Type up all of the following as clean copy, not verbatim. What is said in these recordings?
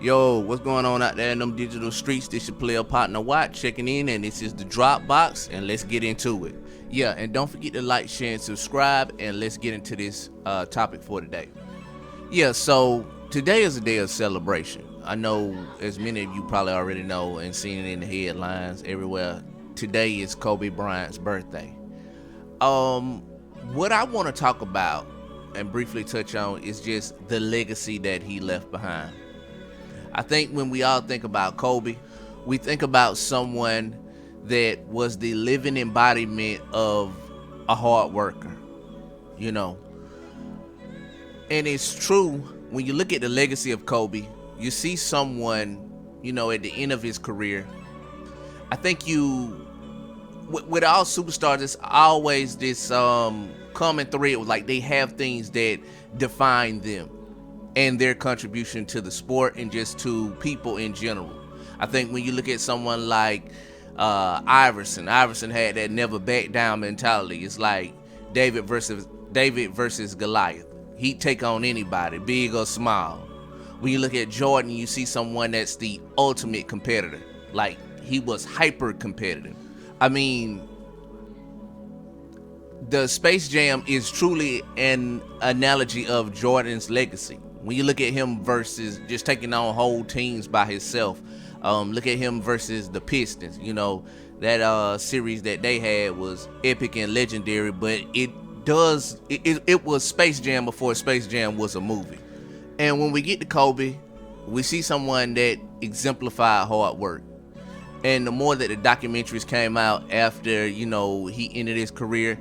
Yo, what's going on out there in them digital streets? This your player partner Watt checking in, and this is the Dropbox, and let's get into it. Yeah, and don't forget to like, share, and subscribe, and let's get into this topic for today. Yeah, so today is a day of celebration. I know, as many of you probably already know and seen it in the headlines everywhere, today is Kobe Bryant's birthday. What I want to talk about and briefly touch on is just the legacy that he left behind. I think when we all think about Kobe, we think about someone that was the living embodiment of a hard worker, you know. And it's true, when you look at the legacy of Kobe, you see someone, you know, at the end of his career. I think with all superstars, it's always this common thread, like they have things that define them and their contribution to the sport and just to people in general. I think when you look at someone like Iverson had that never back down mentality. It's like David versus Goliath. He'd take on anybody, big or small. When you look at Jordan, you see someone that's the ultimate competitor. Like, he was hyper competitive. I mean, the Space Jam is truly an analogy of Jordan's legacy. When you look at him versus just taking on whole teams by himself, look at him versus the Pistons. You know, that series that they had was epic and legendary, but it was Space Jam before Space Jam was a movie. And when we get to Kobe, we see someone that exemplified hard work. And the more that the documentaries came out after, you know, he ended his career,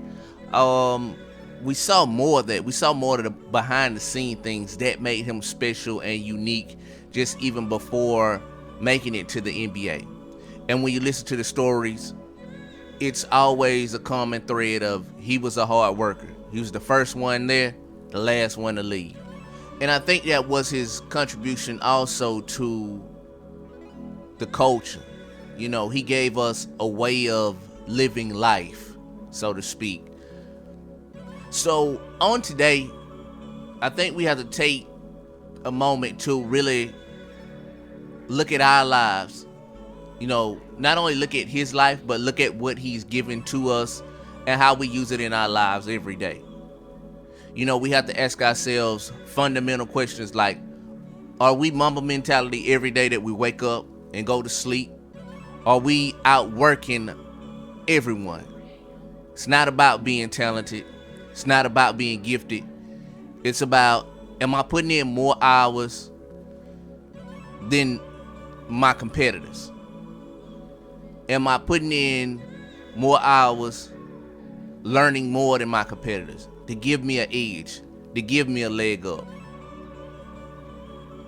we saw more of that. We saw more of the behind the scene things that made him special and unique just even before making it to the NBA. And when you listen to the stories, it's always a common thread of he was a hard worker. He was the first one there, the last one to leave. And I think that was his contribution also to the culture. You know, he gave us a way of living life, so to speak. So on today, I think we have to take a moment to really look at our lives. You know, not only look at his life, but look at what he's given to us and how we use it in our lives every day. You know, we have to ask ourselves fundamental questions like, are we Mamba mentality every day that we wake up and go to sleep? Are we outworking everyone? It's not about being talented. It's not about being gifted. It's about, am I putting in more hours than my competitors? Am I putting in more hours learning more than my competitors to give me an edge, to give me a leg up?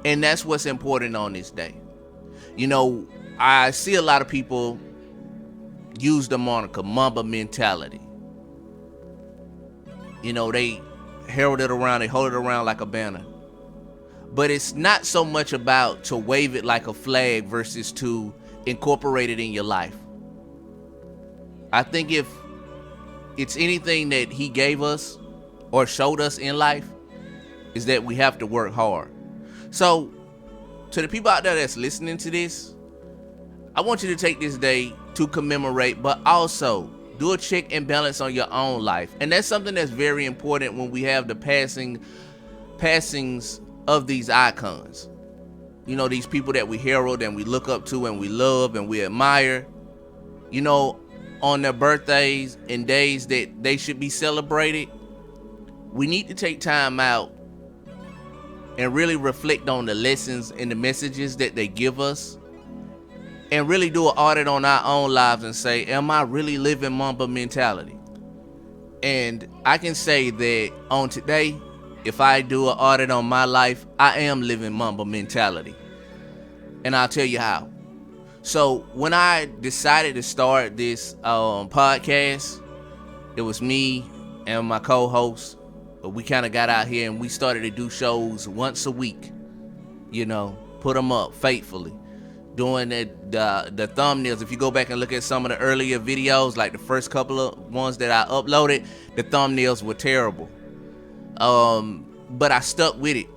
And that's what's important on this day. You know, I see a lot of people use the moniker Mamba mentality. You know, they herald it around, they hold it around like a banner. But it's not so much about to wave it like a flag versus to incorporate it in your life. I think if it's anything that he gave us or showed us in life, is that we have to work hard. So, to the people out there that's listening to this, I want you to take this day to commemorate, but also do a check and balance on your own life. And that's something that's very important when we have the passings of these icons. You know, these people that we herald and we look up to and we love and we admire. You know, on their birthdays and days that they should be celebrated, we need to take time out and really reflect on the lessons and the messages that they give us, and really do an audit on our own lives and say, am I really living Mamba mentality? And I can say that on today, if I do an audit on my life, I am living Mamba mentality. And I'll tell you how. So when I decided to start this podcast, it was me and my co-host. We kind of got out here and we started to do shows once a week. You know, put them up faithfully. Doing the thumbnails. If you go back and look at some of the earlier videos, like the first couple of ones that I uploaded, the thumbnails were terrible. But I stuck with it.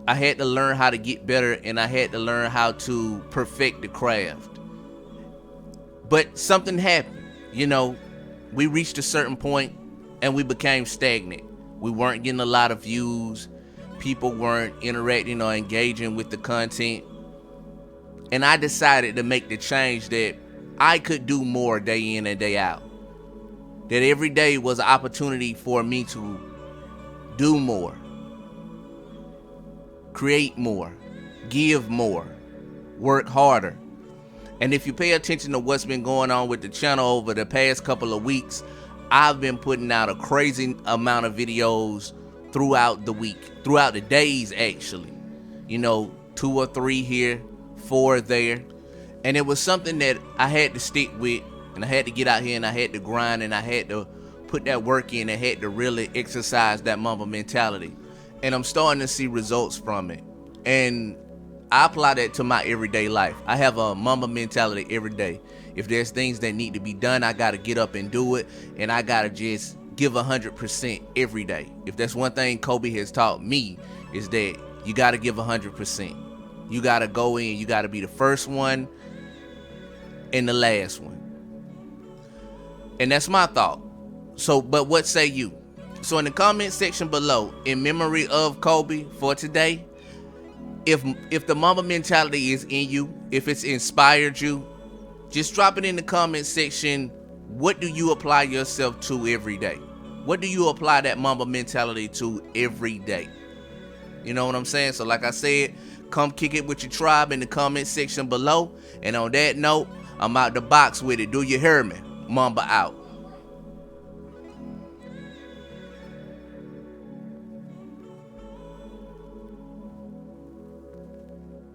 I had to learn how to get better, and I had to learn how to perfect the craft. But something happened. We reached a certain point and we became stagnant. We weren't getting a lot of views. People weren't interacting or engaging with the content. And I decided to make the change that I could do more day in and day out. That every day was an opportunity for me to do more, create more, give more, work harder. And if you pay attention to what's been going on with the channel over the past couple of weeks, I've been putting out a crazy amount of videos throughout the week, throughout the days actually. 2 or 3 here, 4 there. And it was something that I had to stick with, and I had to get out here and I had to grind and I had to put that work in and had to really exercise that Mamba mentality. And I'm starting to see results from it. And I apply that to my everyday life. I have a Mamba mentality every day. If there's things that need to be done, I gotta get up and do it, and I gotta just give 100% every day. If that's one thing Kobe has taught me, is that you gotta give 100%. You gotta go in, you gotta be the first one and the last one. And that's my thought. So, but what say you? So in the comment section below, in memory of Kobe for today, if the Mamba mentality is in you, if it's inspired you, just drop it in the comment section. What do you apply yourself to every day? What do you apply that Mamba mentality to every day? You know what I'm saying? So like I said, come kick it with your tribe in the comment section below. And on that note, I'm out the box with it. Do you hear me? Mamba out.